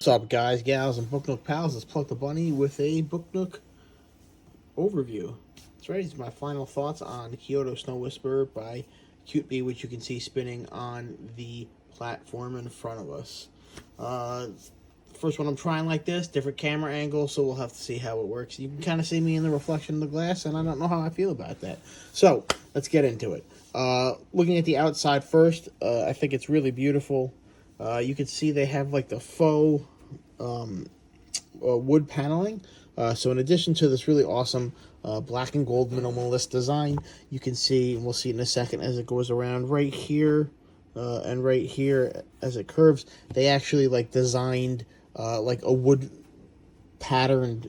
What's up, guys, gals, and Book Nook pals? Let's Plug the Bunny with a Book Nook overview. That's right, it's my final thoughts on Kyoto Snow Whisperer by Cute Bee, which you can see spinning on the platform in front of us. First one I'm trying like this, different camera angle, so we'll have to see how it works. You can kind of see me in the reflection of the glass, and I don't know how I feel about that. So, let's get into it. Looking at the outside first, I think it's really beautiful. You can see they have like the faux wood paneling. So in addition to this really awesome black and gold minimalist design, you can see, and we'll see in a second as it goes around right here and right here as it curves, they actually like designed like a wood patterned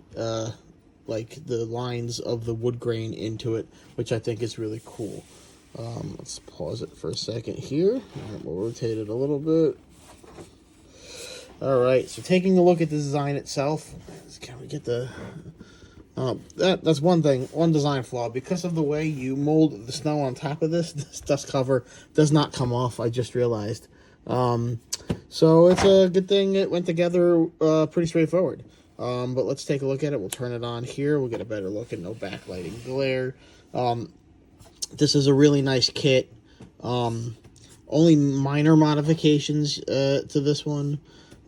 like the lines of the wood grain into it, which I think is really cool. Let's pause it for a second here. Right, we'll rotate it a little bit. Alright, so taking a look at the design itself, can we get the... that's one thing, one design flaw. Because of the way you mold the snow on top of this dust cover does not come off, I just realized. So it's a good thing it went together pretty straightforward. But let's take a look at it. We'll turn it on here. We'll get a better look and no backlighting glare. This is a really nice kit. Only minor modifications to this one.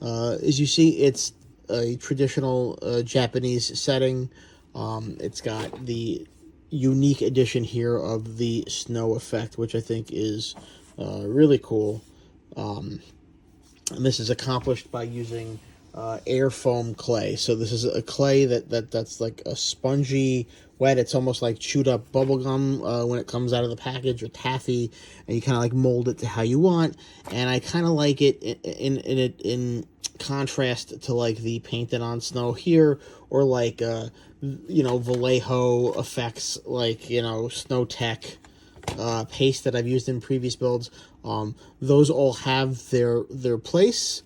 As you see, it's a traditional Japanese setting. It's got the unique addition here of the snow effect, which I think is really cool. And this is accomplished by using air foam clay. So this is a clay that's like a spongy wet. It's almost like chewed up bubble gum when it comes out of the package, or taffy, and you kind of like mold it to how you want. And I kind of like it in contrast to like the painted on snow here, or like Vallejo effects, like Snow Tech paste that I've used in previous builds. Those all have their place.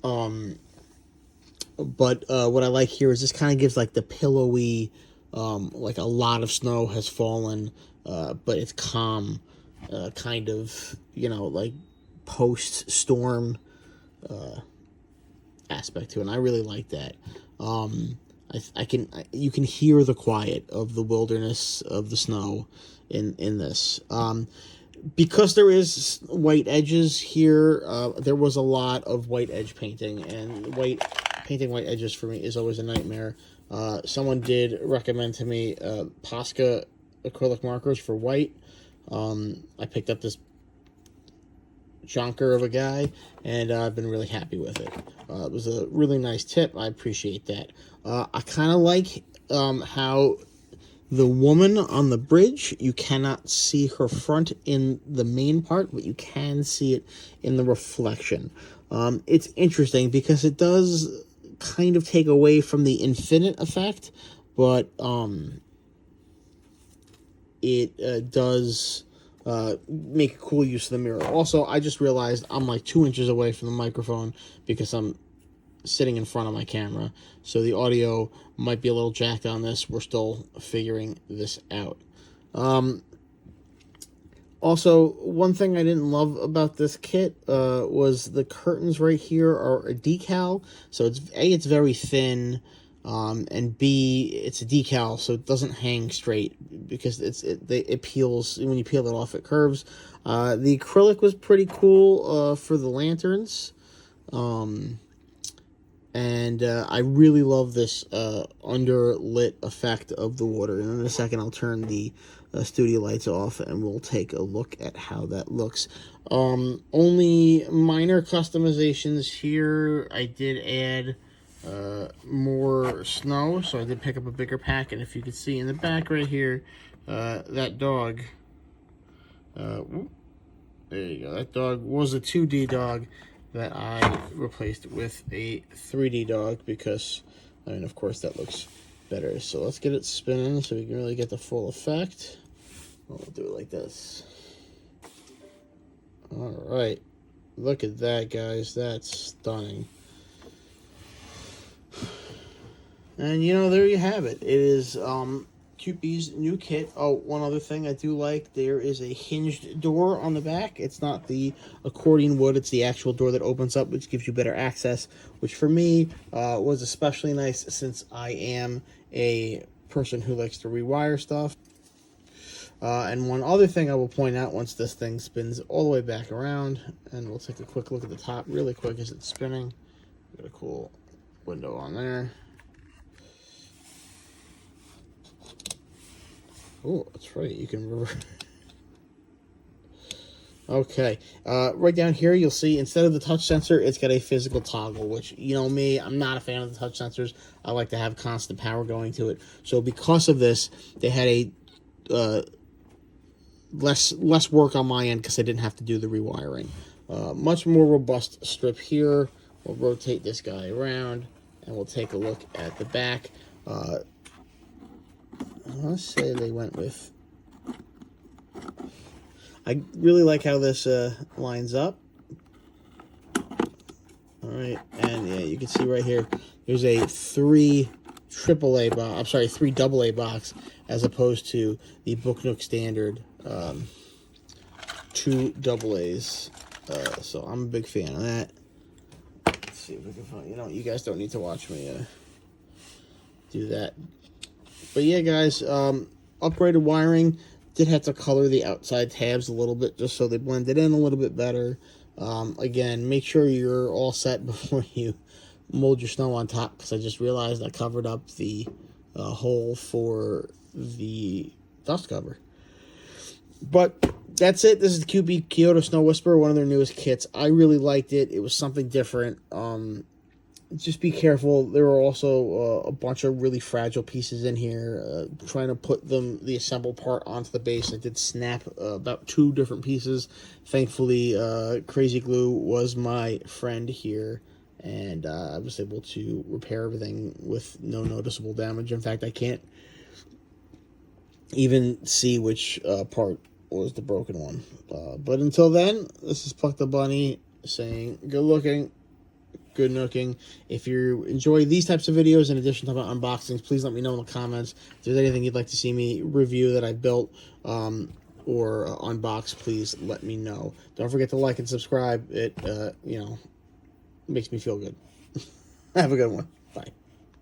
But what I like here is this kind of gives like the pillowy, like a lot of snow has fallen, but it's calm, kind of, like post-storm aspect to it. And I really like that. You can hear the quiet of the wilderness of the snow in this. Because there is white edges here, there was a lot of white edge painting, and painting white edges for me is always a nightmare. Someone did recommend to me Posca acrylic markers for white. I picked up this junker of a guy, and I've been really happy with it. It was a really nice tip. I appreciate that. I kind of like how the woman on the bridge, you cannot see her front in the main part, but you can see it in the reflection. It's interesting because it does kind of take away from the infinite effect, but it does make a cool use of the mirror. Also, I just realized I'm like 2 inches away from the microphone because I'm sitting in front of my camera, so the audio might be a little jacked on this. We're still figuring this out. Also, one thing I didn't love about this kit was the curtains right here are a decal. So it's A, it's very thin, and B, it's a decal, so it doesn't hang straight because it peels. When you peel it off, it curves. The acrylic was pretty cool for the lanterns. And I really love this underlit effect of the water. And in a second, I'll turn the studio lights off, and we'll take a look at how that looks. Only minor customizations here. I did add more snow, so I did pick up a bigger pack. And if you can see in the back right here, that dog, there you go. That dog was a 2D dog that I replaced with a 3D dog because, of course, that looks better. So let's get it spinning so we can really get the full effect. We'll do it like this. All right. Look at that, guys. That's stunning. And, there you have it. It is Cupid's new kit. Oh, one other thing I do like, there is a hinged door on the back. It's not the accordion wood, it's the actual door that opens up, which gives you better access, which for me was especially nice since I am a person who likes to rewire stuff. And one other thing I will point out once this thing spins all the way back around, and we'll take a quick look at the top really quick as it's spinning. Got a cool window on there. Oh, that's right. You can reverse. Okay. Right down here, you'll see instead of the touch sensor, it's got a physical toggle, which, you know me, I'm not a fan of the touch sensors. I like to have constant power going to it. So because of this, they had a less work on my end because I didn't have to do the rewiring. Much more robust strip here. We'll rotate this guy around, and we'll take a look at the back. Let's say they went with... I really like how this lines up. All right, and yeah, you can see right here, there's a 3 AA box. I'm sorry, 3 AA box, as opposed to the Book Nook standard 2 AA's. So I'm a big fan of that. Let's see if we can find. You know, you guys don't need to watch me do that. But yeah, guys, upgraded wiring. Did have to color the outside tabs a little bit just so they blended in a little bit better. Again, make sure you're all set before you mold your snow on top, because I just realized I covered up the hole for the dust cover. But that's it. This is the QB Kyoto Snow Whisperer, one of their newest kits. I really liked it. It was something different. Just be careful. There are also a bunch of really fragile pieces in here. Trying to put the assembled part onto the base, I did snap about 2 different pieces. Thankfully, Crazy Glue was my friend here, and I was able to repair everything with no noticeable damage. In fact, I can't even see which part was the broken one. But until then, this is Pluck the Bunny saying good looking, good nooking. If you enjoy these types of videos in addition to unboxings, please let me know in the comments. If there's anything you'd like to see me review that I built or unbox, please let me know. Don't forget to like and subscribe. It you know, makes me feel good. Have a good one.